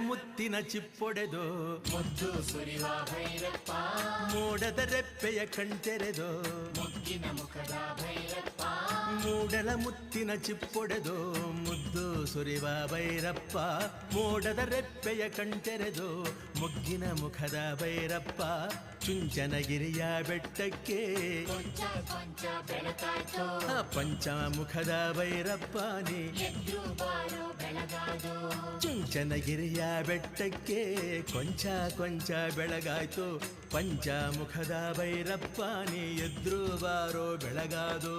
ಮುತ್ತಿನ ಚಿಪ್ಪೊಡೆದು ಮುದ್ದು ಸುರಿವ ಭೈರಪ್ಪ ಮೋಡದ ರೆಪ್ಪೆಯ ಕಣ್ತೆರೆದು ಮುಗ್ಗಿನ ಮುಖದ ಭೈರಪ್ಪ ಮೂಡಲ ಮುತ್ತಿನ ಚಿಪ್ಪೊಡೆದು ಮುದ್ದು ಸುರಿವ ಭೈರಪ್ಪ ಮೋಡದ ರೆಪ್ಪೆಯ ಕಣ್ತೆರೆದು ಮುಗ್ಗಿನ ಮುಖದ ಭೈರಪ್ಪ ಚುಂಚನಗಿರಿಯ ಬೆಟ್ಟಕ್ಕೆ ಕೊಂಚ ಕೊಂಚ ಬೆಳಕಾಯ್ತು ಪಂಚಮುಖದ ಭೈರಪ್ಪ ನೀ ಎದ್ದು ಬಾರೋ ಬೆಳಗಾದು ಚುಂಚನಗಿರಿಯ ಬೆಟ್ಟಕ್ಕೆ ಕೊಂಚ ಕೊಂಚ ಬೆಳಗಾಯ್ತು ಪಂಚಮುಖದ ಭೈರಪ್ಪ ನೀ ಎದ್ರು ಬಾರೋ ಬೆಳಗಾದು